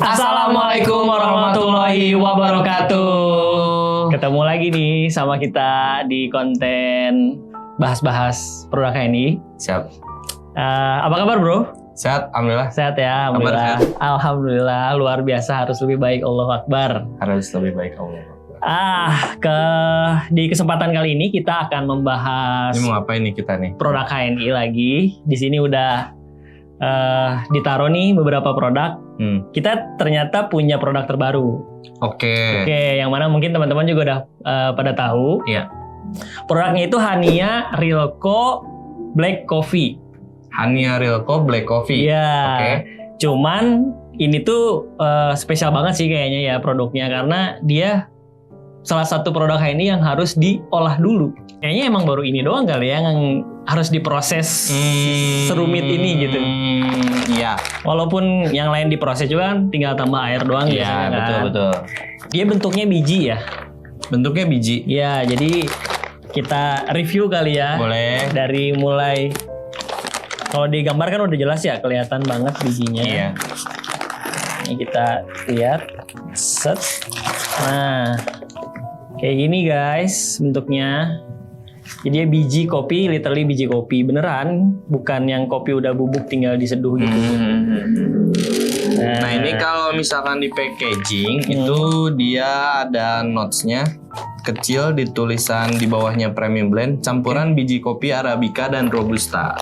Assalamualaikum warahmatullahi wabarakatuh. Ketemu lagi nih sama kita di konten bahas-bahas produk HNI. Siap. Apa kabar bro? Sehat, alhamdulillah. Sehat ya, alhamdulillah. Alhamdulillah, luar biasa, harus lebih baik, Allahu Akbar. Harus lebih baik, Allah. Di kesempatan kali ini kita akan membahas. Ini mau ngapain nih kita nih? Produk HNI lagi. Di sini udah ditaruh nih beberapa produk. Kita ternyata punya produk terbaru. Oke, yang mana mungkin teman-teman juga udah pada tahu. Iya. Produknya itu Hania Rilco Black Coffee. Hania Rilco Black Coffee. Iya. Oke. Cuman ini tuh spesial banget sih kayaknya ya produknya, karena dia salah satu produk ini yang harus diolah dulu. Kayaknya emang baru ini doang kali ya yang harus diproses serumit ini gitu. Iya. Walaupun yang lain diproses juga kan tinggal tambah air doang. Iya, betul. Dia bentuknya biji ya. Bentuknya biji. Iya, jadi kita review kali ya. Boleh. Dari mulai, kalau digambar kan udah jelas ya, kelihatan banget bijinya. Iya. Ini kita lihat. Set. Nah, kayak gini guys bentuknya. Jadi dia biji kopi, literally biji kopi beneran, bukan yang kopi udah bubuk tinggal diseduh gitu. Nah ini kalau misalkan di packaging itu dia ada notes-nya kecil di tulisan di bawahnya premium blend campuran biji kopi Arabica dan Robusta.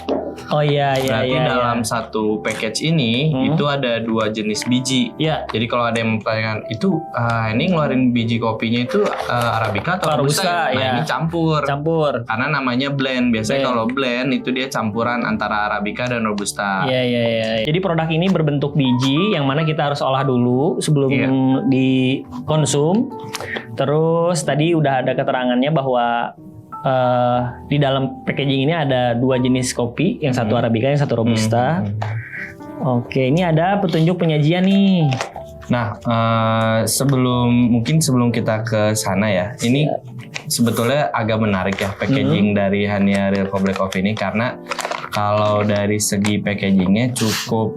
Oh iya. Berarti dalam satu package ini itu ada 2 jenis biji. Iya. Jadi kalau ada yang mempertanyakan itu ini ngeluarin biji kopinya itu Arabica atau Robusta? Ya. Ini campur. Karena namanya blend. Biasanya kalau blend itu dia campuran antara Arabica dan Robusta. Iya. Jadi produk ini berbentuk biji yang mana kita harus olah dulu sebelum dikonsum. Terus tadi udah ada keterangannya bahwa di dalam packaging ini ada 2 jenis kopi, yang satu Arabica, yang satu Robusta. Oke, ini ada petunjuk penyajian nih. Nah, sebelum kita ke sana ya, ini sebetulnya agak menarik ya packaging dari Hania Rilco Black Coffee ini, karena kalau dari segi packagingnya cukup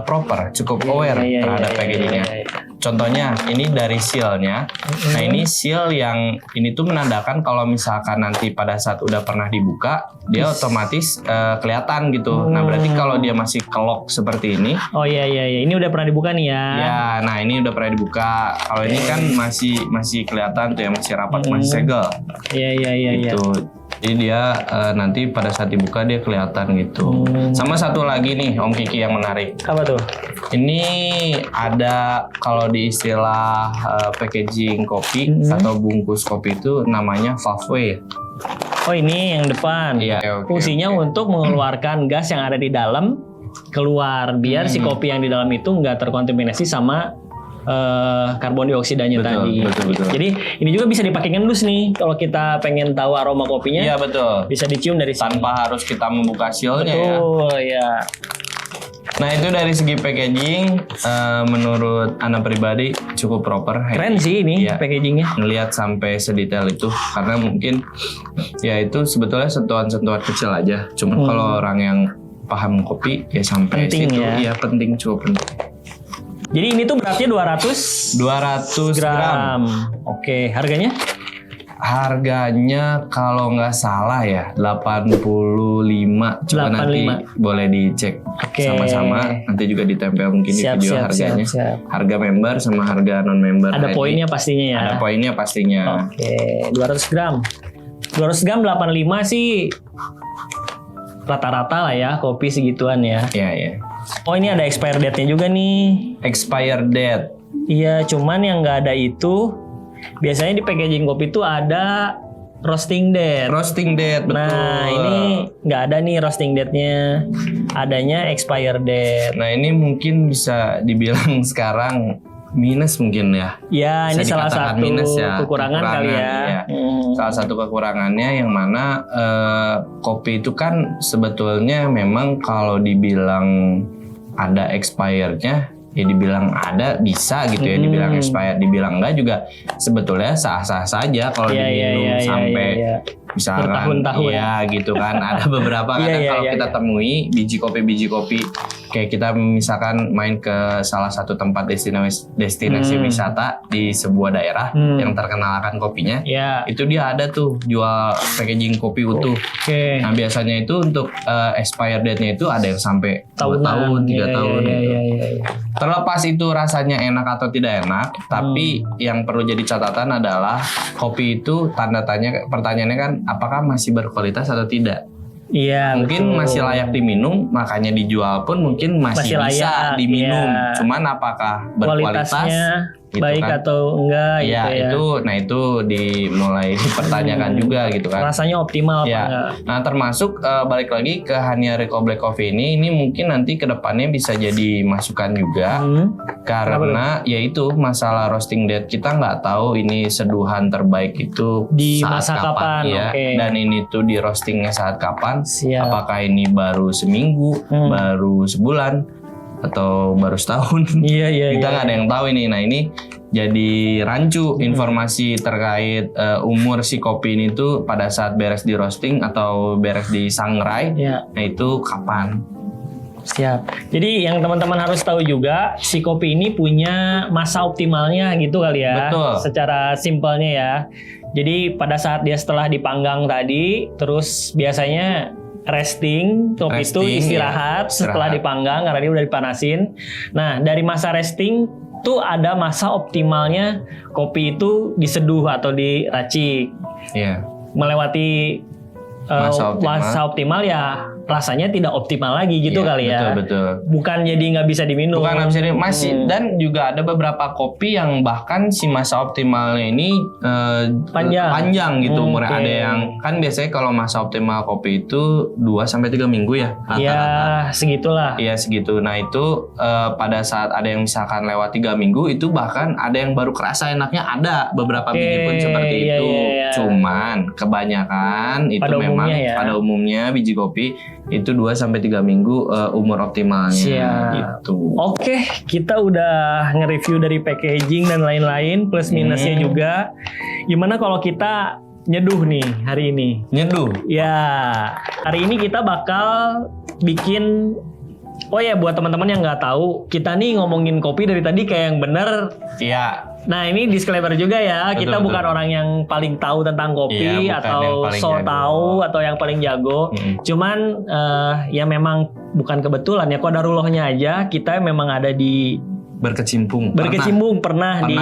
proper, cukup aware terhadap packagingnya. Contohnya ini dari seal-nya. Nah ini seal yang ini tuh menandakan kalau misalkan nanti pada saat udah pernah dibuka, dia otomatis kelihatan gitu. Nah berarti kalau dia masih kelok seperti ini. Oh iya. Ini udah pernah dibuka nih ya. Ya, nah ini udah pernah dibuka. Kalau ini kan masih kelihatan tuh ya, masih rapat, masih segel. Iya. Gitu. Jadi dia nanti pada saat dibuka dia kelihatan gitu. Sama satu lagi nih Om Kiki yang menarik. Apa tuh? Ini ada kalau di istilah packaging kopi atau bungkus kopi itu namanya valve. Oh ini yang depan. Iya. Fungsinya untuk mengeluarkan gas yang ada di dalam keluar, biar si kopi yang di dalam itu nggak terkontaminasi sama karbon dioksidanya tadi. Betul. Jadi ini juga bisa dipakai ngendus nih kalau kita pengen tahu aroma kopinya. Iya betul. Bisa dicium dari sini. Tanpa harus kita membuka sealnya ya. Betul ya. Nah itu dari segi packaging menurut Ana pribadi cukup proper. Keren sih ini packagingnya. Ngelihat sampai sedetail itu, karena mungkin ya itu sebetulnya sentuhan-sentuhan kecil aja. Cuma kalau orang yang paham kopi ya sampai penting situ ya. Penting, cukup penting. Jadi ini tuh beratnya 200 gram. Oke, harganya? Harganya kalau nggak salah ya 85. Coba 85. Nanti boleh dicek sama-sama. Nanti juga ditempel mungkin di video harganya. Siap. Harga member sama harga non member. Ada poinnya pastinya ya. Ada poinnya pastinya. Oke, 200 gram. 200 gram 85 sih rata-rata lah ya kopi segituan ya. Iya. Oh ini ada expire date-nya juga nih. Expire date. Iya, cuman yang nggak ada itu biasanya di packaging kopi itu ada roasting date. Roasting date, betul. Nah ini nggak ada nih roasting date-nya. Adanya expire date. Nah ini mungkin bisa dibilang sekarang minus mungkin ya. Ya ini salah satu minus ya, kekurangan kali ya. Salah satu kekurangannya yang mana kopi itu kan sebetulnya memang kalau dibilang ada expirednya ya dibilang ada bisa gitu ya, dibilang expired, dibilang enggak juga sebetulnya sah-sah saja kalau diminum sampai misalkan bertahun-tahun. ya gitu kan. Ada beberapa kadang kalau kita temui biji kopi kayak kita misalkan main ke salah satu tempat destinasi wisata di sebuah daerah yang terkenal akan kopinya, itu dia ada tuh jual packaging kopi utuh. Nah biasanya itu untuk expire date-nya itu ada yang sampai 2 tahun, 3 tahun gitu. Terlepas itu rasanya enak atau tidak enak, tapi yang perlu jadi catatan adalah kopi itu tanda tanya, pertanyaannya kan apakah masih berkualitas atau tidak. Iya, mungkin masih layak diminum, makanya dijual pun mungkin masih bisa diminum. Cuman apakah berkualitas gitu baik kan? Atau enggak gitu ya. Itu dimulai dipertanyakan juga gitu kan. Rasanya optimal apa enggak? Nah, termasuk balik lagi ke Hania Real Black Coffee ini mungkin nanti ke depannya bisa jadi masukan juga. Karena yaitu masalah roasting date, kita nggak tahu ini seduhan terbaik itu di saat masa kapan ya. Dan ini tuh di roastingnya saat kapan? Apakah ini baru seminggu, baru sebulan, atau baru setahun? Kita nggak ada yang tahu ini. Nah ini jadi rancu informasi terkait umur si kopi ini tuh pada saat beres di roasting atau beres di sangrai. Nah itu kapan? Siap. Jadi yang teman-teman harus tahu juga, si kopi ini punya masa optimalnya gitu kali ya. Betul. Secara simpelnya ya. Jadi pada saat dia setelah dipanggang tadi, terus biasanya resting itu istirahat setelah dipanggang karena dia udah dipanasin. Nah dari masa resting tuh ada masa optimalnya kopi itu diseduh atau diracik. Melewati masa optimal ya rasanya tidak optimal lagi gitu kali ya. Betul. Bukan jadi nggak bisa diminum. Bukan nggak bisa diminum. Masih dan juga ada beberapa kopi yang bahkan si masa optimalnya ini panjang gitu umurnya. Ada yang kan biasanya kalau masa optimal kopi itu 2-3 minggu ya rata-rata. Ya segitulah. Iya segitu. Nah itu pada saat ada yang misalkan lewat 3 minggu itu bahkan ada yang baru kerasa enaknya, ada beberapa biji pun seperti itu. Cuman kebanyakan itu pada umumnya biji kopi itu 2-3 minggu umur optimalnya gitu. Oke, kita udah nge-review dari packaging dan lain-lain plus minusnya juga. Gimana kalau kita nyeduh nih hari ini? Nyeduh? Ya, hari ini kita bakal bikin. Oh ya, buat teman-teman yang nggak tahu, kita nih ngomongin kopi dari tadi kayak yang bener. Iya. Nah ini disclaimer juga ya, kita bukan orang yang paling tahu tentang kopi atau tahu atau yang paling jago. Cuman ya memang bukan kebetulan ya, qadarullohnya aja kita memang ada di berkecimpung pernah di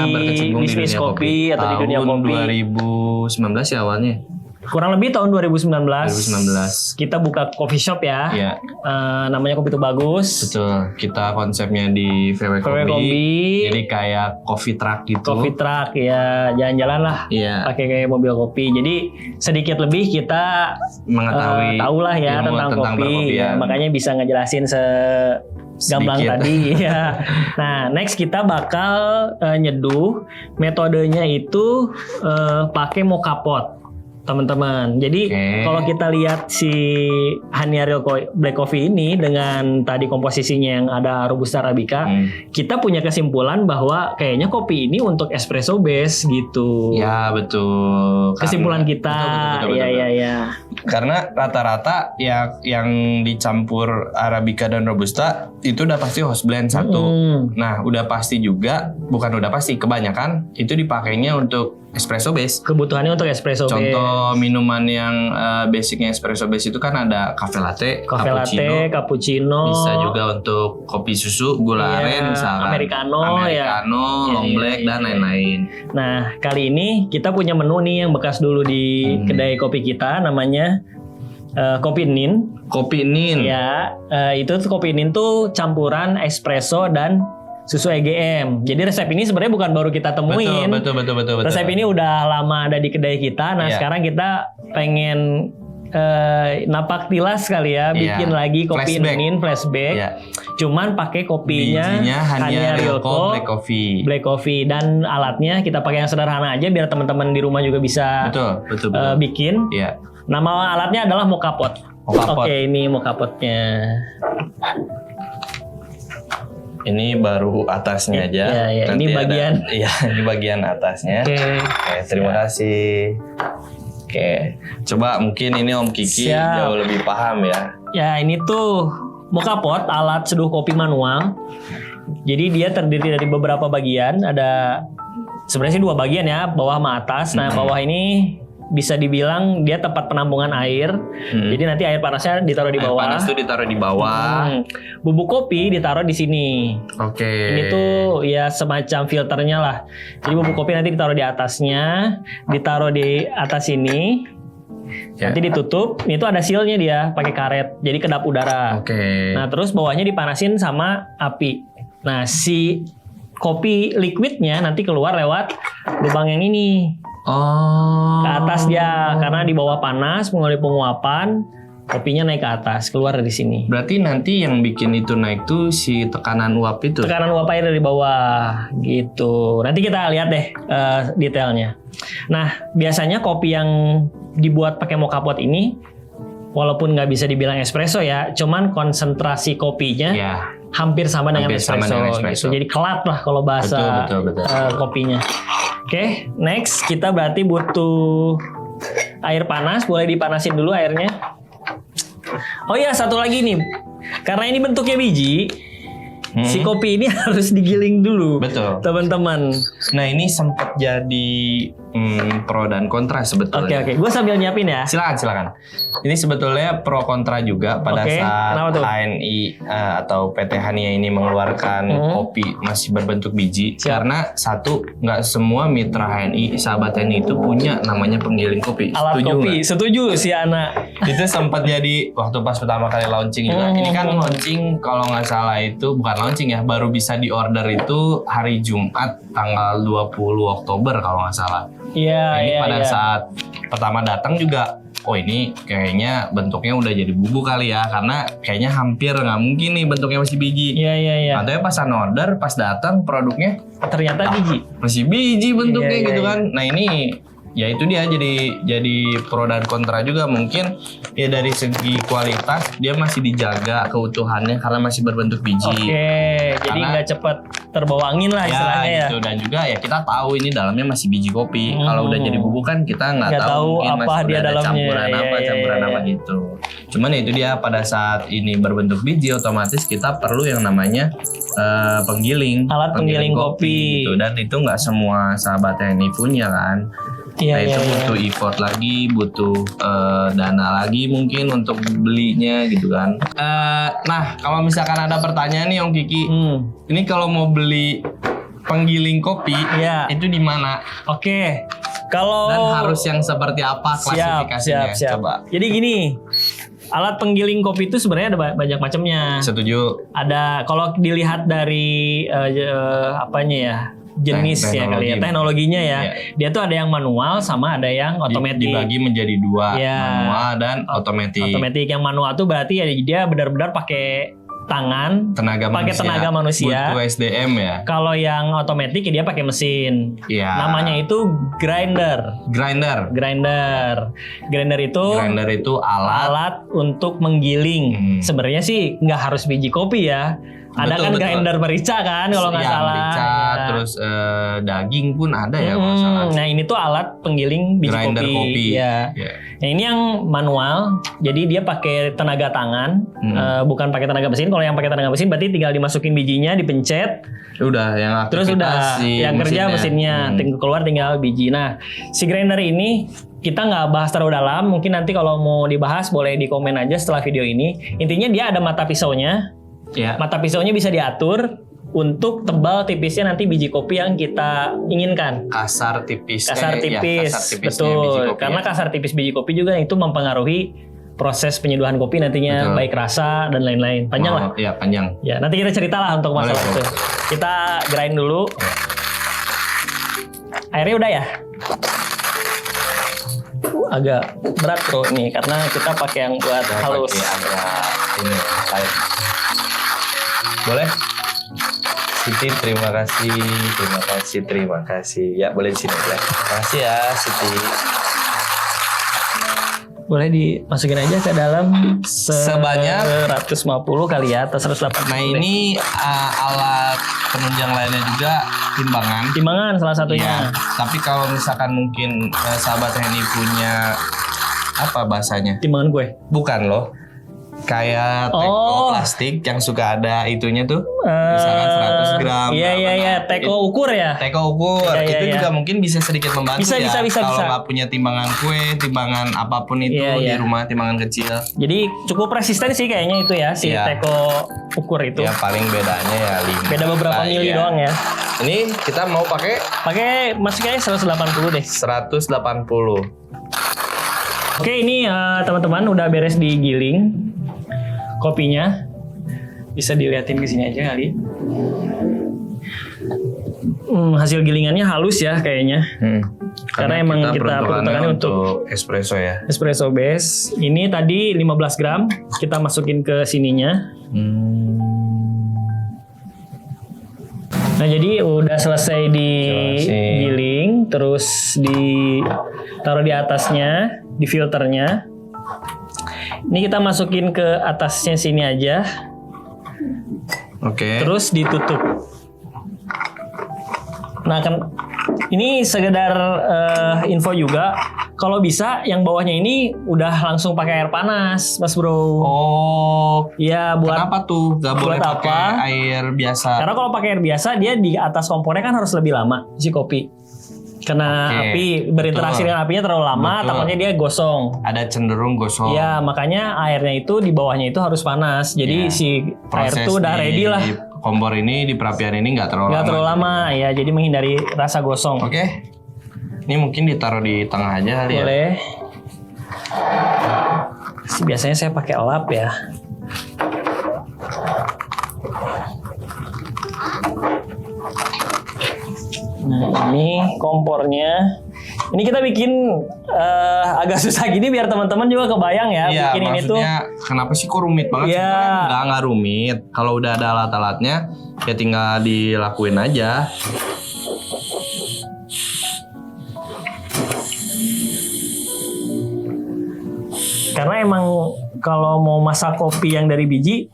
bisnis kopi atau di dunia kopi. Tahun 2019 ya awalnya. Kurang lebih tahun 2019 kita buka coffee shop ya. Namanya Kopi Itu Bagus. Betul. Kita konsepnya di VW Kopi. Jadi kayak coffee truck gitu. Coffee truck ya, jalan-jalan lah. Pakai kayak mobil kopi. Jadi sedikit lebih kita mengetahui tahulah ya tentang kopi. Makanya bisa ngejelasin gamblang tadi ya. Nah, next kita bakal nyeduh. Metodenya itu pakai mocha pot. Teman-teman, jadi kalau kita lihat si Hania Real Black Coffee ini dengan tadi komposisinya yang ada Robusta Arabica, kita punya kesimpulan bahwa kayaknya kopi ini untuk espresso base gitu. Ya betul. Kesimpulan kita. Betul. Ya. Karena rata-rata ya yang dicampur Arabica dan Robusta itu udah pasti house blend satu. Nah, udah pasti juga, bukan udah pasti, kebanyakan itu dipakainya untuk espresso base. Kebutuhannya untuk espresso base. Contoh minuman yang basicnya espresso base itu kan ada cafe latte, cappuccino. Bisa juga untuk kopi susu, gula aren, misalkan americano, long black dan lain-lain. Nah, kali ini kita punya menu nih yang bekas dulu di kedai kopi kita, namanya Kopi Nin. Kopi Nin. Ya, itu tuh Kopi Nin tuh campuran espresso dan susu EGM. Jadi resep ini sebenarnya bukan baru kita temuin. Betul. Resep ini udah lama ada di kedai kita. Nah sekarang kita pengen napak tilas kali ya, bikin lagi Kopi Nin flashback. Cuman pakai kopinya Hania Real Black Coffee. Dan alatnya kita pakai yang sederhana aja biar teman-teman di rumah juga bisa betul. Bikin. Nama alatnya adalah mocha pot. Oke, ini mocha potnya. Ini baru atasnya aja. Ini bagian. Ini bagian atasnya. Oke, terima kasih. Oke. Coba mungkin ini Om Kiki Siap. jauh lebih paham ya. Ya ini tuh moka pot, alat seduh kopi manual. Jadi dia terdiri dari beberapa bagian. Ada sebenarnya sih 2 bagian ya, bawah sama atas. Nah bawah ini bisa dibilang dia tempat penampungan air. Jadi nanti air panasnya ditaruh di Air bawah. panas tuh ditaruh di bawah. Bubuk kopi ditaruh di sini. Oke. Ini tuh ya semacam filternya lah. Jadi bubuk kopi nanti ditaruh di atasnya, ditaruh di atas ini. Ya. Nanti ditutup. Ini tuh ada sealnya dia, pakai karet. Jadi kedap udara. Oke. Nah, terus bawahnya dipanasin sama api. Nah, si kopi liquidnya nanti keluar lewat lubang yang ini. Oh. Ke atas dia, karena di bawah panas melalui penguapan, kopinya naik ke atas, keluar dari sini. Berarti nanti yang bikin itu naik tuh si tekanan uap itu. Tekanan uap air dari bawah, gitu. Nanti kita lihat deh detailnya. Nah, biasanya kopi yang dibuat pakai moka pot ini, walaupun nggak bisa dibilang espresso ya, cuman konsentrasi kopinya Ya. hampir sama dengan Hampir sama espresso, dengan espresso. gitu. Jadi kelat lah kalau bahasa Betul. kopinya. Oke, next kita berarti butuh air panas. Boleh dipanasin dulu airnya. Oh iya, satu lagi nih. Karena ini bentuknya biji, si kopi ini harus digiling dulu. Betul. Teman-teman. Nah ini sempat jadi pro dan kontra sebetulnya. Oke. Gue sambil nyiapin ya. Silakan. Ini sebetulnya pro kontra juga pada Oke, saat kenapa tuh? HNI atau PT Hania ini mengeluarkan kopi masih berbentuk biji. Siap. Karena satu, nggak semua mitra HNI, sahabat HNI itu punya namanya penggiling kopi. Alat Setuju kopi. nggak? Setuju si Ana. Itu sempat jadi waktu pas pertama kali launching juga. Ini kan launching kalau nggak salah itu bukan launching ya, baru bisa diorder itu hari Jumat tanggal 20 Oktober kalau nggak salah. Iya, Nah, ini iya, pada iya. saat pertama datang juga, oh ini kayaknya bentuknya udah jadi bubuk kali ya, karena kayaknya hampir nggak mungkin nih bentuknya masih biji. Iya. Katanya pas order, pas datang produknya Ternyata biji. masih biji bentuknya Iya, gitu iya. kan. Nah ini ya itu dia jadi pro dan kontra juga. Mungkin ya dari segi kualitas dia masih dijaga keutuhannya karena masih berbentuk biji. Oke, jadi Karena- nggak cepet terbawa angin lah istilahnya ya. gitu. Dan juga ya kita tahu ini dalamnya masih biji kopi. Kalau udah jadi bubuk kan kita nggak Nggak tahu tahu mungkin apa masih dia udah ada dalamnya. campuran Iya, apa, iya, campuran iya. apa gitu. Cuman ya itu dia, pada saat ini berbentuk biji otomatis kita perlu yang namanya penggiling. Alat penggiling kopi. gitu. Dan itu nggak semua sahabat TNI punya kan. Iya, Nah itu iya. butuh effort lagi, butuh dana lagi mungkin untuk belinya gitu kan. Nah kalau misalkan ada pertanyaan nih Om Kiki, ini kalau mau beli penggiling kopi Iya. itu di mana? Oke. Kalau Dan harus yang seperti apa klasifikasinya? siap. Coba. Jadi gini, alat penggiling kopi itu sebenarnya ada banyak macamnya. Setuju. Ada kalau dilihat dari apanya ya, jenis ya kali ya, Teknologi. teknologinya ya. Iya. Dia tuh ada yang manual sama ada yang otomatis. Dibagi menjadi dua, Iya. manual dan otomatis. Otomatis yang manual tuh berarti ya dia benar-benar pakai tangan, Tenaga pakai manusia. tenaga manusia. Butuh SDM ya. Kalau yang otomatis ya dia pakai mesin. Iya. Namanya itu grinder. Grinder. Grinder itu Grinder itu alat. alat untuk menggiling. Sebenarnya sih nggak harus biji kopi ya. Ada Betul, kan betul. grinder merica kan kalau nggak Ya, salah. merica, Ya. terus daging pun ada ya kalau nggak salah. Nah ini tuh alat penggiling biji Grinder kopi. Ya. Ya. Nah ini yang manual, jadi dia pakai tenaga tangan, bukan pakai tenaga mesin. Kalau yang pakai tenaga mesin berarti tinggal dimasukin bijinya, dipencet, Udah yang terus udah aktivitas si yang kerja mesinnya, keluar tinggal biji. Nah si grinder ini kita nggak bahas terlalu dalam, mungkin nanti kalau mau dibahas boleh di komen aja setelah video ini. Intinya dia ada mata pisaunya, Ya. mata pisaunya bisa diatur untuk tebal tipisnya nanti biji kopi yang kita inginkan. Kasar tipis. Kasar tipis, kasar tipisnya betul. biji kopi Karena ya. kasar tipis biji kopi juga itu mempengaruhi proses penyeduhan kopi nantinya, Betul. baik rasa dan lain-lain. Panjang lah. Iya panjang. Ya, nanti kita cerita lah untuk masalah Boleh, itu. Kita grind dulu. Airnya udah ya? Agak berat bro nih karena kita pakai yang buat Ya, halus. pakai agak ini lain. Boleh? Siti, terima kasih. Ya boleh di sini ya. Terima kasih ya Siti. Boleh dimasukin aja ke dalam Sebanyak 150 kali ya atau 180. Nah ini alat penunjang lainnya juga timbangan. Timbangan salah satunya. Iya. Tapi kalau misalkan mungkin sahabat Henny punya apa bahasanya? Timbangan kue. Bukan loh. Kayak teko plastik yang suka ada itunya tuh. Misalkan 100 gram. Iya. Teko ukur ya. Teko ukur. Iya, itu iya. juga mungkin bisa sedikit membantu Bisa. Kalau nggak punya timbangan kue, timbangan apapun itu di rumah, timbangan kecil. Jadi cukup resisten sih kayaknya itu ya si teko ukur itu. Ya paling bedanya ya 5. Beda beberapa mili doang ya. Ini kita mau pakai Masukin aja 180 deh. 180. Oke, ini teman-teman udah beres digiling kopinya. Bisa dilihatin ke sini aja kali. Hasil gilingannya halus ya kayaknya. Karena emang kita peruntukannya untuk espresso ya. Espresso base. Ini tadi 15 gram kita masukin ke sininya. Nah, jadi udah selesai digiling, terus ditaruh di atasnya, di filternya. Ini kita masukin ke atasnya sini aja. Oke. Terus ditutup. Nah, kan ini sekedar info juga. Kalau bisa yang bawahnya ini udah langsung pakai air panas, Mas Bro. Oh. Iya, buat kenapa tuh? Gak boleh pakai air biasa. Karena kalau pakai air biasa dia di atas kompornya kan harus lebih lama si kopi. Karena api berinteraksi dengan apinya terlalu lama, takutnya dia gosong. Ada cenderung gosong. Iya, makanya airnya itu di bawahnya itu harus panas. Jadi si air itu udah ready lah. Kompor ini di perapian ini nggak terlalu lama ya, jadi menghindari rasa gosong. Oke. Ini mungkin ditaruh di tengah aja kali ya. Boleh. Biasanya saya pakai lap ya. Nah, ini kompornya. Ini kita bikin agak susah gini biar teman-teman juga kebayang ya. Iya, bikin ini tuh. Kenapa sih kok rumit banget? Iya. Sebenarnya nggak rumit. Kalau udah ada alat-alatnya, ya tinggal dilakuin aja. Karena emang kalau mau masak kopi yang dari biji,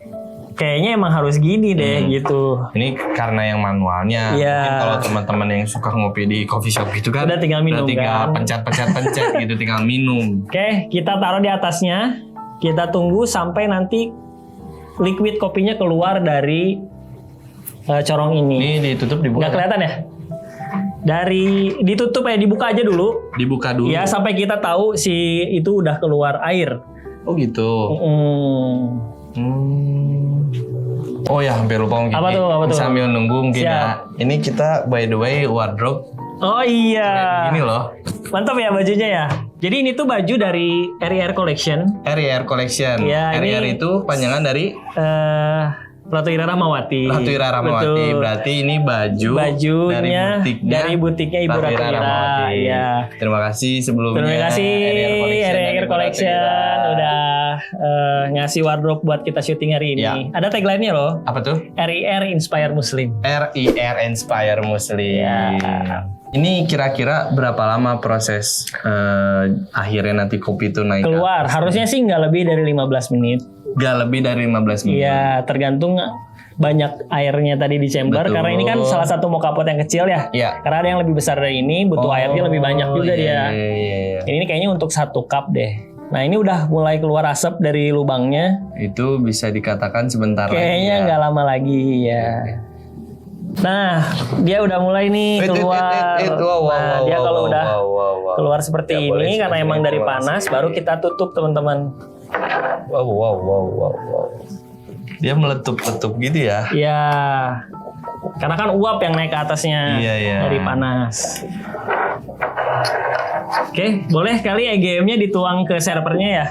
kayaknya emang harus gini deh gitu. Ini karena yang manualnya. Iya. Mungkin kalau teman-teman yang suka ngopi di coffee shop itu kan udah tinggal minum kan. pencet gitu, tinggal minum. Oke, kita taruh di atasnya. Kita tunggu sampai nanti liquid kopinya keluar dari corong ini. Ini ditutup, dibuka. Nggak kelihatan ya? Ditutup ya, dibuka aja dulu. Dibuka dulu. Ya, sampai kita tahu si itu udah keluar air. Oh gitu. Oh ya, hampir lupa mungkin. Apa tuh? Sambil nunggu mungkin ya. Ini kita by the way wardrobe. Oh iya. Ini loh. Mantap ya bajunya ya. Jadi ini tuh baju dari RIR Collection. RIR Collection. Ya, RIR itu panjangan dari Ratu Ira Rahmawati. Ratu Ira Rahmawati. Betul. Berarti ini bajunya dari butiknya Ibu Ratu Ira. Ya. Terima kasih sebelumnya. Terima kasih RIR Collection udah ngasih wardrobe buat kita syuting hari ini. Ya. Ada tagline-nya loh. Apa tuh? RIR Inspire Muslim. RIR Inspire Muslim. Ya. Ini kira-kira berapa lama proses akhirnya nanti kopi itu naik? Keluar. Harusnya sih nggak lebih dari 15 menit. Gak lebih dari 15 menit. Iya, tergantung banyak airnya tadi di chamber. Betul. Karena ini kan salah satu moka pot yang kecil ya. Iya. Karena ada yang lebih besar dari ini, butuh airnya lebih banyak juga dia. Iya. Ini kayaknya untuk 1 cup deh. Nah, ini udah mulai keluar asap dari lubangnya. Itu bisa dikatakan sebentar lagi. Kayaknya nggak lama lagi ya. Nah, dia udah mulai nih keluar. Nah, dia kalau udah keluar seperti ini karena emang dari panas, baru kita tutup teman-teman. Wow. Dia meletup-letup gitu ya? Iya. Karena kan uap yang naik ke atasnya dari panas. Oke, boleh kali EGM-nya dituang ke servernya ya?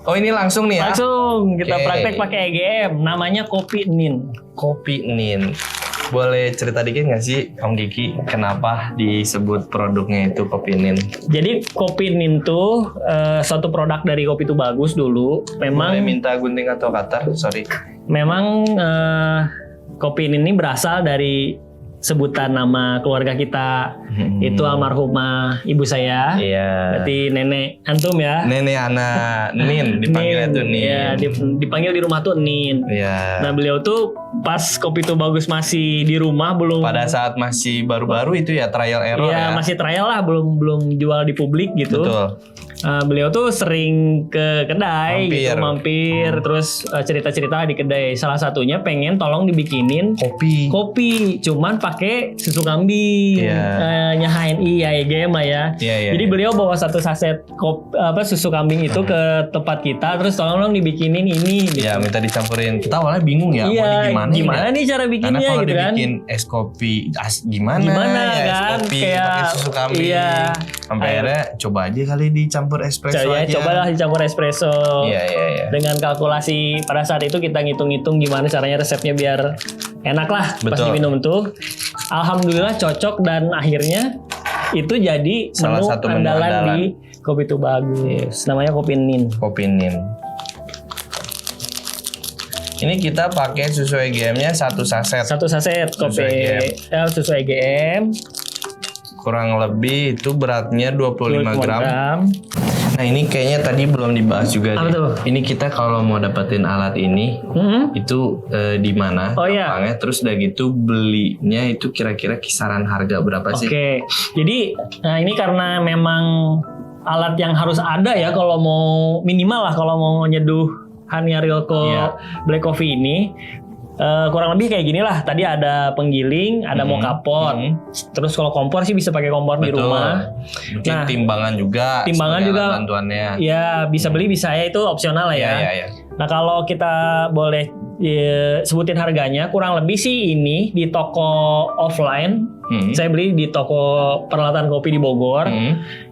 Oh ini langsung nih ya? Langsung kita praktek pakai EGM. Namanya Kopi Nin. Kopi Nin. Boleh cerita dikit nggak sih Om Diki kenapa disebut produknya itu Kopi Nin? Jadi Kopi Nin tuh suatu produk dari Kopi Itu Bagus dulu. Memang boleh minta gunting atau cutter? Sorry. Memang Kopi Nin ini berasal dari sebutan nama keluarga kita. Itu almarhumah ibu saya. Iya. Berarti nenek antum ya. Nenek anak Nin dipanggilnya tuh Nin. Iya, dipanggil di rumah tuh Nin. Iya. Nah, beliau tuh pas Kopi Tuh Bagus masih di rumah, belum Pada saat masih baru-baru itu ya trial error Iya, ya. masih trial lah, belum jual di publik gitu. Betul. Beliau tuh sering ke kedai Mampir. gitu, mampir terus cerita-cerita di kedai. Salah satunya pengen tolong dibikinin kopi, cuman pakai susu kambing. Nya HNI ya EGM lah ya. Iya. Jadi beliau bawa satu saset susu kambing itu ke tempat kita, terus tolong dibikinin ini. Gitu. Iya, minta dicampurin. Kita awalnya bingung ya, Iya, mau gimana nih cara bikinnya Karena kalau gitu kan? dibikin es kopi gimana ya, kan? es kopi Kayak pakai susu kambing. iya. Sampai akhirnya coba aja kali dicampur espresso Ya, aja. cobalah dicampur espresso. Iya. Dengan kalkulasi pada saat itu kita ngitung-ngitung gimana caranya resepnya biar enak lah pas Betul. diminum tuh. Alhamdulillah cocok dan akhirnya itu jadi Salah menu satu menu andalan andalan. di Kopi Tuh Bagus. Namanya Kopi Nin. Kopi Nin. Ini kita pakai susu EGM-nya 1 saset. Satu saset Susu susu EGM. Kurang lebih itu beratnya 25 gram. Nah, ini kayaknya tadi belum dibahas juga Apa nih. tuh? Ini kita kalau mau dapetin alat ini itu di mana? Oh, iya. gampangnya? Terus udah gitu belinya itu kira-kira kisaran harga berapa sih? Oke. Jadi nah ini karena memang alat yang harus ada ya kalau mau minimal lah kalau mau nyeduh Hania Rilko Iya. Black Coffee ini. Kurang lebih kayak gini lah. Tadi ada penggiling, ada mocha pot. Terus kalau kompor sih bisa pakai kompor di Betul. rumah. Mungkin Nah, timbangan juga. timbangan sebagai juga. alat bantuannya. Ya bisa beli bisa ya, itu opsional lah ya. Iya. Nah kalau kita boleh sebutin harganya, kurang lebih sih ini di toko offline. Saya beli di toko peralatan kopi di Bogor.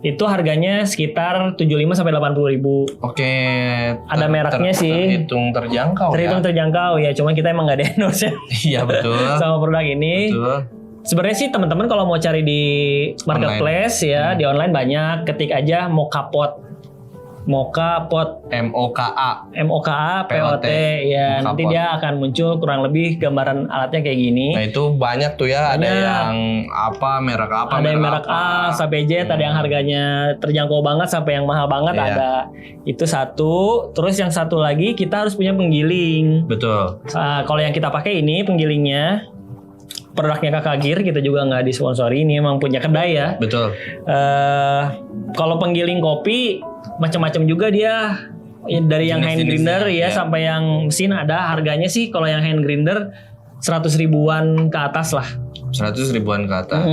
Itu harganya sekitar 75 sampai 80 ribu. Oke. Ada mereknya sih. Terhitung terjangkau Terhitung ya. terjangkau ya. Cuman kita emang nggak ada endorse ya Iya betul. sama produk ini. Betul. Sebenarnya sih teman-teman kalau mau cari di marketplace ya di online banyak. Ketik aja mocha pot MOKA. POT ya. Mocha Nanti pot. dia akan muncul kurang lebih gambaran alatnya kayak gini. Nah itu banyak tuh ya. Ada Banyak. yang apa merek apa. Ada yang merek A sampai Z, ada yang harganya terjangkau banget sampai yang mahal banget Iya. ada. Itu satu. Terus yang satu lagi kita harus punya penggiling. Betul. Kalau yang kita pakai ini penggilingnya produknya Kakak Gir, kita juga nggak disponsori, ini emang punya kedai ya. Betul. Kalau penggiling kopi macam-macam juga dia. Dari yang hand Jenis-jenisnya, grinder ya ya. sampai yang mesin ada. Harganya sih kalau yang hand grinder 100 ribuan ke atas lah. 100 ribuan ke atas.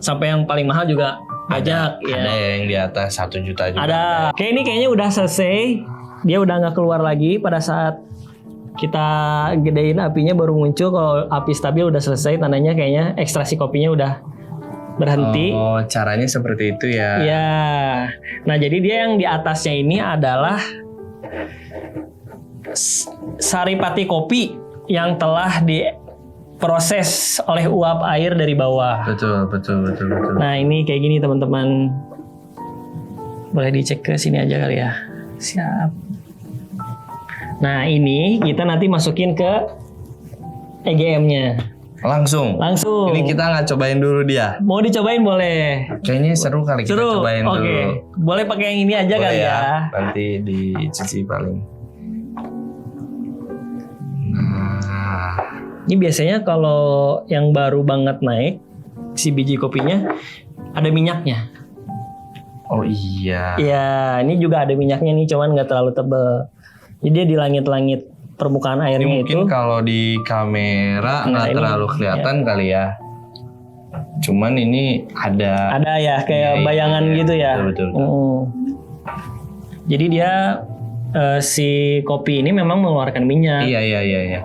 Sampai yang paling mahal juga banyak ya. Ada yang di atas 1 juta juga. Ada. Kayak ini kayaknya udah selesai. Dia udah nggak keluar lagi pada saat kita gedein apinya baru muncul. Kalau api stabil udah selesai, tandanya kayaknya ekstraksi kopinya udah berhenti. Oh, caranya seperti itu ya. Ya. Nah, jadi dia yang di atasnya ini adalah saripati kopi yang telah diproses oleh uap air dari bawah. Betul. Nah, ini kayak gini teman-teman. Boleh dicek ke sini aja kali ya. Siap. Nah, ini kita nanti masukin ke EGM-nya. Langsung. Ini kita nggak cobain dulu dia. Mau dicobain boleh. Kayaknya seru kali kita Seru. cobain Oke. dulu. Boleh pakai yang ini aja Boleh kali ya. Nanti dicuci paling. Nah, Ini biasanya kalau yang baru banget naik si biji kopinya ada minyaknya. oh iya. Ya, ini juga ada minyaknya nih, cuman nggak terlalu tebal. Jadi dia di langit-langit permukaan Ini airnya mungkin itu. kalau di kamera nggak ini, terlalu kelihatan kali ya. Cuman ini ada. Ada ya kayak Iya, bayangan iya, gitu ya. betul. Jadi dia si kopi ini memang mengeluarkan minyak. Iya.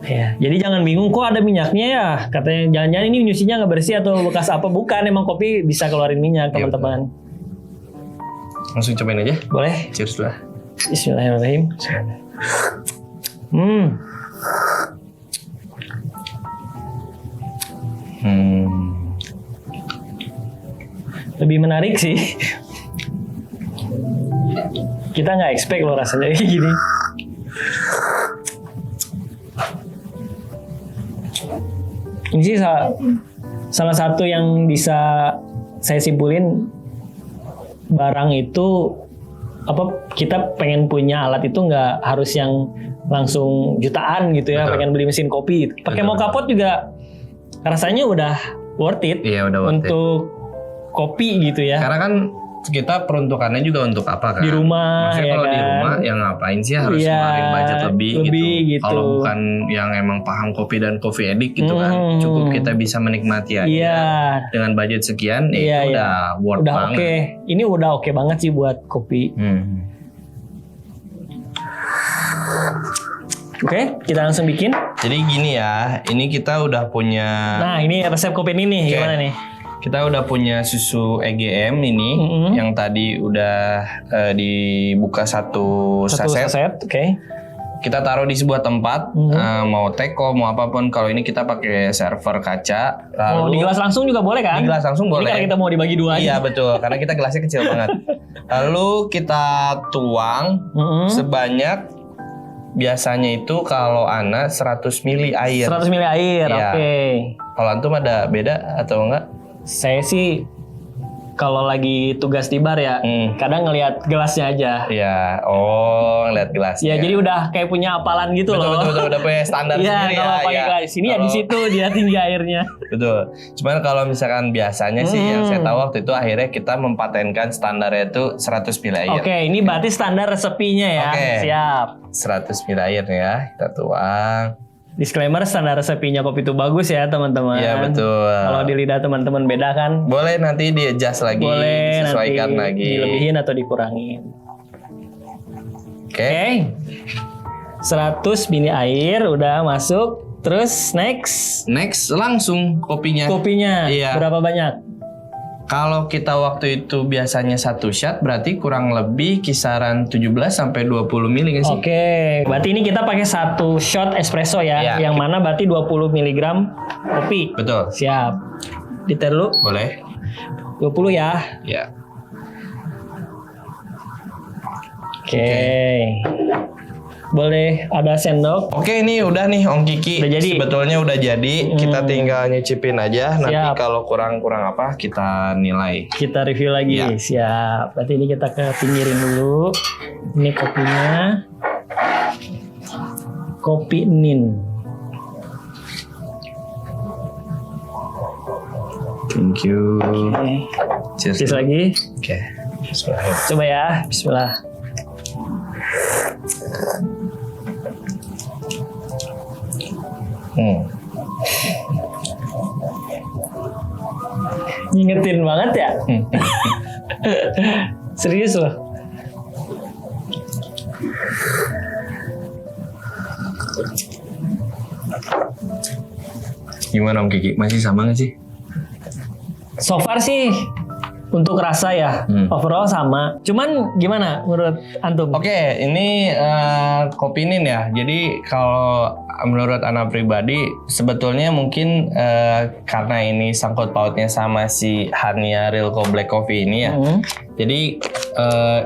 Ya, jadi jangan bingung kok ada minyaknya ya. Katanya jangan-jangan ini nyucinya nggak bersih atau bekas apa? Bukan, emang kopi bisa keluarin minyak Iya, teman-teman. Langsung cobain aja. Boleh? Cheers lah. Bismillahirrahmanirrahim. Lebih menarik sih. Kita nggak expect loh rasanya kayak gini. Ini sih salah satu yang bisa saya simpulin, barang itu kita pengen punya alat itu nggak harus yang langsung jutaan gitu ya. Betul. Pengen beli mesin kopi pakai moka pot juga rasanya udah worth it. Iya, udah worth untuk kopi gitu ya. Karena kan kita peruntukannya juga untuk apa kan? Di rumah. Maksudnya ya kalau kan? di rumah yang ngapain sih harus ngeluarin budget lebih gitu. Kalau bukan yang emang paham kopi dan coffee addict gitu kan, cukup kita bisa menikmati aja dengan budget sekian, itu udah worth banget. Oke. Ini udah oke banget sih buat kopi. Oke, kita langsung bikin. Jadi gini ya, ini kita udah punya. Nah, ini resep kopi ini nih, gimana nih? Kita udah punya susu EGM ini yang tadi udah dibuka satu saset. Oke. Kita taruh di sebuah tempat, mau teko, mau apapun. Kalau ini kita pakai server kaca. Lalu di gelas langsung juga boleh kan? Di gelas langsung boleh. Ini karena kita mau dibagi dua. Iya betul, karena kita gelasnya kecil banget. Lalu kita tuang sebanyak, biasanya itu kalau Ana 100 mili air. 100 mili air, ya. Oke. Kalau antum ada beda atau enggak? Saya sih kalau lagi tugas di bar ya, kadang ngelihat gelasnya aja. Iya, ngelihat gelasnya. Ya, jadi udah kayak punya apalan gitu loh. Betul, udah punya standar sendiri ya. Kalau pakai gelas ini ya di situ dia tinggi airnya. Betul. Cuman kalau misalkan biasanya sih yang saya tahu waktu itu akhirnya kita mempatenkan standarnya itu 100 mili air. Oke, ini berarti standar resepinya ya. Oke. Siap. 100 mili air ya, kita tuang. Disclaimer, standar resepinya kopi itu bagus ya teman-teman. Iya betul. Kalau di lidah teman-teman beda kan? Boleh nanti di-adjust lagi, disesuaikan lagi. Dilebihin atau dikurangin. Oke. 100 mili air udah masuk. Terus next langsung kopinya. Iya. Berapa banyak? Kalau kita waktu itu biasanya 1 shot, berarti kurang lebih kisaran 17 sampai 20 mili kan sih? Oke, berarti ini kita pakai 1 shot espresso ya, yang mana berarti 20 mg kopi. Betul. Siap. Detail dulu. Boleh. 20 ya. Ya. Oke. Boleh ada sendok. Oke, ini udah nih Om Kiki. Udah jadi. Sebetulnya udah jadi. Kita tinggal nyicipin aja. Siap. Nanti kalau kurang apa kita nilai. Kita review lagi. Ya. Siap. Berarti ini kita ke pinggirin dulu. Ini kopinya. Kopi Nin. Thank you. Oke. Cheers lagi. Oke. Bismillah. Coba ya. Bismillah. Ngingetin banget ya. Serius loh. Gimana Om Kiki? Masih sama nggak sih? So far sih untuk rasa ya overall sama. Cuman gimana menurut antum? Oke, ini kopi Nin ya. Jadi kalau menurut Ana pribadi sebetulnya mungkin karena ini sangkut pautnya sama si Hania Real Black Coffee ini ya. Jadi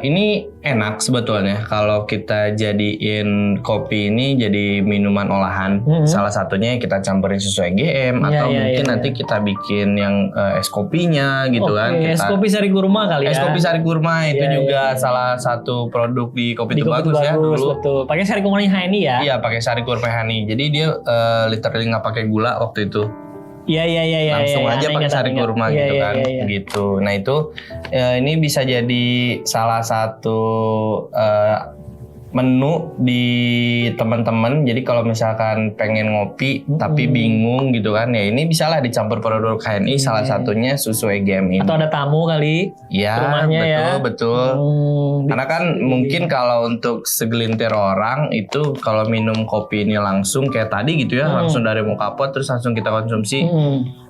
ini enak sebetulnya kalau kita jadiin kopi ini jadi minuman olahan. Salah satunya kita campurin susu EGM atau mungkin nanti kita bikin yang es kopinya gitu kan. Es kopi sari kurma kali ya. Es kopi sari kurma itu juga salah satu produk di Kopi Itu Bagus ya dulu. Betul. Pakai sari kurma Hani ya? Iya, pakai sari kurma Hani. Jadi dia literally nggak pakai gula waktu itu. Iya. Langsung aja pakai sari kurma gitu kan. Gitu. Nah itu ini bisa jadi salah satu menu di teman-teman. Jadi kalau misalkan pengen ngopi tapi bingung gitu kan, ya ini bisalah dicampur produk HNI. Salah satunya susu EGM ini. Atau ada tamu kali? Ya, betul. Karena kan mungkin kalau untuk segelintir orang itu kalau minum kopi ini langsung kayak tadi gitu ya, langsung dari moka pot terus langsung kita konsumsi.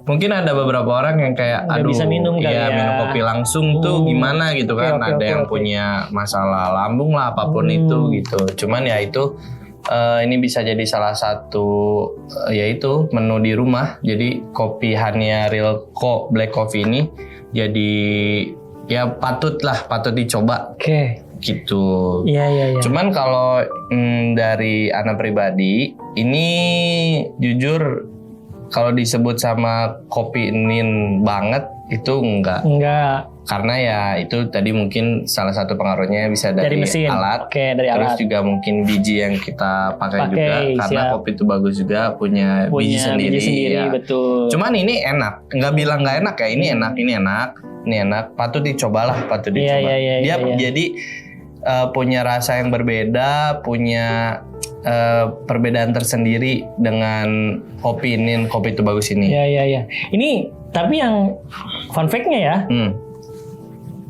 Mungkin ada beberapa orang yang kayak nggak bisa minum kali ya. Minum kopi langsung tuh gimana gitu kan. Ada yang punya masalah lambung lah apapun itu gitu. Cuman ya itu ini bisa jadi salah satu yaitu menu di rumah. Jadi kopi Hania Real Black Coffee ini jadi ya patut dicoba. Oke. Gitu. Iya. Cuman kalau dari Ana pribadi ini jujur kalau disebut sama kopi nin banget itu enggak. Karena ya itu tadi mungkin salah satu pengaruhnya bisa dari mesin. alat. Oke, dari terus alat. juga mungkin biji yang kita pakai juga karena siap. kopi itu bagus juga punya biji sendiri. Ya. Betul. Cuman ini enak, nggak bilang nggak enak ya. Ini enak. Patut dicobalah, Iya. Jadi punya rasa yang berbeda, punya perbedaan tersendiri dengan kopi nin, kopi itu bagus ini. Iya. Ini tapi yang fun fact-nya ya.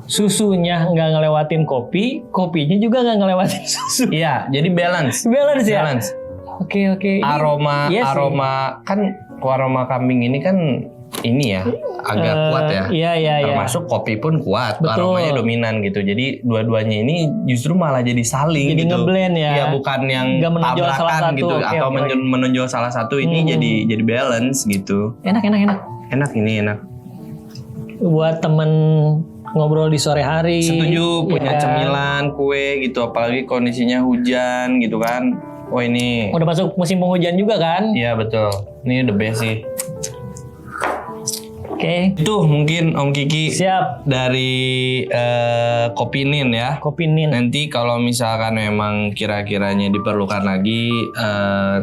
Susunya nggak ngelewatin kopi, kopinya juga nggak ngelewatin susu. Iya, jadi balance ya. Oke. Aroma kan aroma kambing ini kan ini ya agak kuat ya. Iya. Termasuk kopi pun kuat, Betul. aromanya dominan gitu. Jadi dua-duanya ini justru malah jadi saling jadi gitu. ngeblend ya. Iya, bukan yang tabrakan gitu atau menonjol salah satu ini jadi balance gitu. Enak. Ini enak. Buat temen ngobrol di sore hari. Setuju, punya cemilan, kue gitu, apalagi kondisinya hujan gitu kan. Oh ini udah masuk musim penghujan juga kan? Iya betul. Ini the best sih. Oke. Itu mungkin Om Kiki Siap. dari Kopi Nin ya. Kopi nin. Nanti kalau misalkan memang kira-kiranya diperlukan lagi,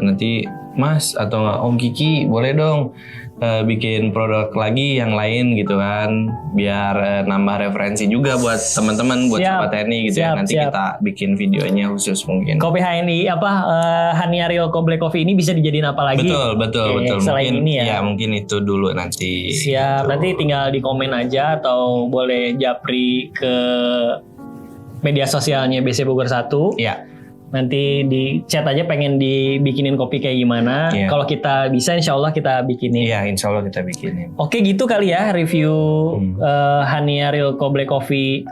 nanti Mas atau Om Kiki boleh dong bikin produk lagi yang lain gitu kan, biar nambah referensi juga buat teman-teman, buat Sobat TNI gitu ya. Nanti kita bikin videonya khusus mungkin. Kopi HNI Hania Real Black Coffee ini bisa dijadiin apa lagi? Betul. Selain Mungkin ini ya. Mungkin itu dulu nanti. Siap. Nanti tinggal di komen aja atau boleh japri ke media sosialnya BC Bogor 1. Iya. Nanti di chat aja pengen dibikinin kopi kayak gimana. Kalau kita bisa insya Allah kita bikinin. Iya, insya Allah kita bikinin. Oke gitu kali ya review Hania Real Black Coffee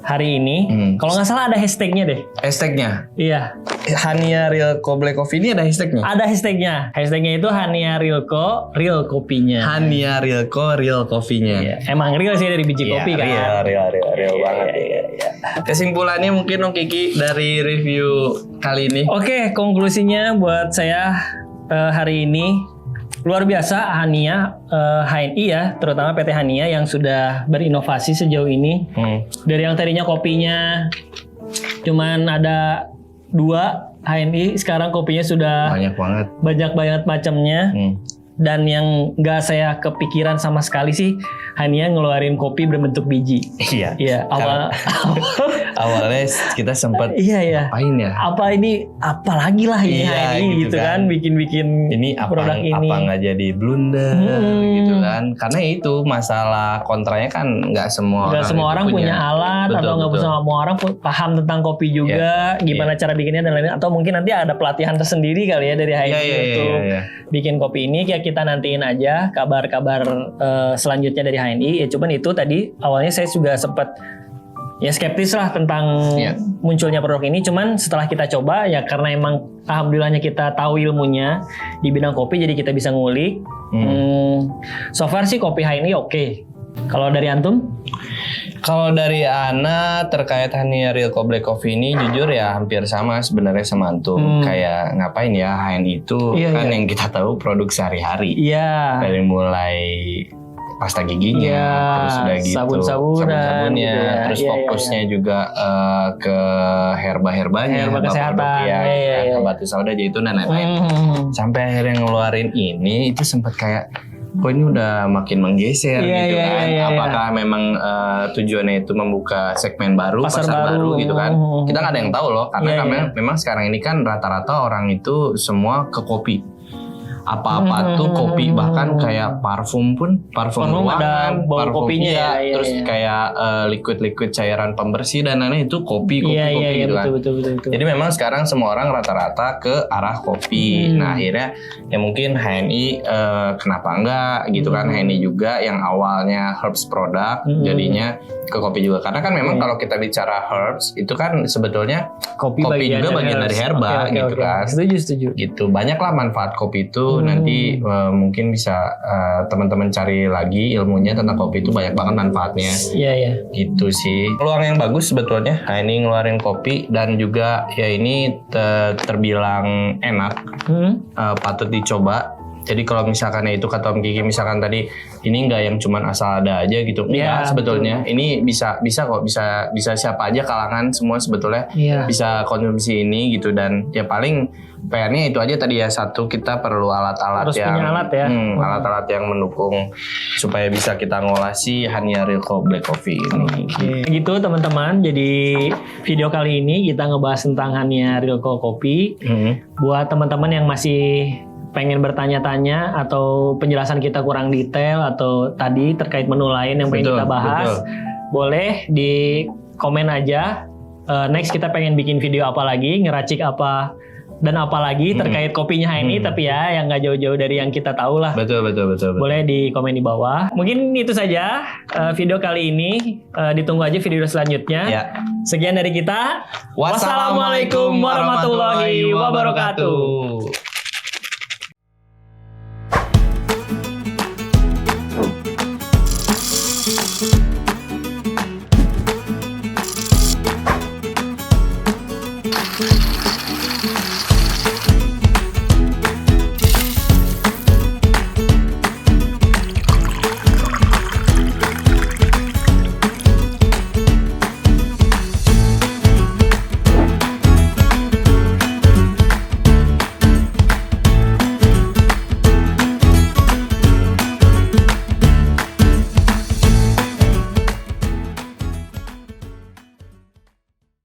hari ini. Kalau nggak salah ada hashtagnya deh. Hashtagnya? Iya. Hania Real Black Coffee ini ada hashtagnya? Ada hashtagnya. Hashtagnya itu Hania Real Real kopinya. Hania Real Real kopinya. Iya. Emang real sih dari biji kopi kan. Real banget. Iya. Kesimpulannya mungkin Om Kiki dari review kali ini. Oke, konklusinya buat saya hari ini luar biasa Hania HNI ya, terutama PT Hania yang sudah berinovasi sejauh ini. Dari yang tadinya kopinya cuman ada 2 HNI, sekarang kopinya sudah banyak banget macamnya. Dan yang nggak saya kepikiran sama sekali sih Hania ngeluarin kopi berbentuk biji. Iya. Awalnya kita sempat ngapain ya? Apa lagi lah ini HNI gitu kan, bikin ini produk ini. Apa nggak jadi blunder gitu kan? Karena itu masalah kontranya kan nggak semua orang punya alat. Atau nggak semua orang paham tentang kopi juga, gimana cara bikinnya dan lain-lain. Atau mungkin nanti ada pelatihan tersendiri kali ya dari HNI untuk bikin kopi ini. Kayak kita nantiin aja kabar-kabar selanjutnya dari HNI. Ya cuman itu tadi awalnya saya juga sempat skeptis lah tentang munculnya produk ini. Cuman setelah kita coba ya karena emang alhamdulillahnya kita tahu ilmunya di bidang kopi, jadi kita bisa ngulik. So far sih kopi HNI oke. Kalau dari antum? Kalau dari Ana terkait Hania Real Black Coffee ini jujur ya hampir sama sebenarnya sama antum. Kayak ngapain ya HNI itu yang kita tahu produk sehari-hari. Dari mulai pasta giginya, terus udah gitu sabun-sabunnya, gitu ya. terus fokusnya juga ke herba-herbanya, herba kesehatan, batu sauda, zaitun dan lain-lain. Sampai akhirnya ngeluarin ini itu sempat kayak kok ini udah makin menggeser gitu kan. Apakah memang tujuannya itu membuka segmen baru, pasar baru gitu kan. Kita nggak ada yang tahu loh, karena memang sekarang ini kan rata-rata orang itu semua ke kopi. Apa-apa tuh kopi, bahkan kayak parfum ruangan, parfum kopinya terus kayak liquid cairan pembersih dan lain-lain itu kopi gitu kan. Betul. Jadi memang sekarang semua orang rata-rata ke arah kopi. Nah akhirnya ya mungkin HNI kenapa enggak gitu kan. HNI juga yang awalnya herbs produk jadinya ke kopi juga, karena kan memang kalau kita bicara herbs itu kan sebetulnya kopi juga bagian dari herba gitu kan. Setuju gitu. Banyaklah manfaat kopi itu. Nanti mungkin bisa teman-teman cari lagi ilmunya tentang kopi itu, banyak banget manfaatnya. Gitu sih. Peluang yang bagus sebetulnya ini ngeluarin kopi, dan juga ya ini terbilang enak, patut dicoba. Jadi kalau misalkan itu kata Om Kiki, misalkan tadi ini nggak yang cuman asal ada aja gitu. Iya, sebetulnya ini bisa kok, bisa siapa aja kalangan semua sebetulnya bisa konsumsi ini gitu. Dan ya paling PR-nya itu aja tadi ya, satu kita perlu alat-alat Harus yang punya alat ya. alat-alat yang mendukung supaya bisa kita ngolah si Hania Real Black Coffee ini. Oke. Gitu teman-teman. Jadi video kali ini kita ngebahas tentang Hania Real Coffee. Buat teman-teman yang masih pengen bertanya-tanya atau penjelasan kita kurang detail atau tadi terkait menu lain yang pengen kita bahas, boleh di komen aja. Next kita pengen bikin video apa lagi, ngeracik apa dan apalagi terkait kopinya ini, tapi ya yang nggak jauh-jauh dari yang kita tahu lah. Betul. Boleh di komen di bawah. Mungkin itu saja video kali ini. Ditunggu aja video selanjutnya. Ya. Sekian dari kita. Wassalamualaikum warahmatullahi wabarakatuh.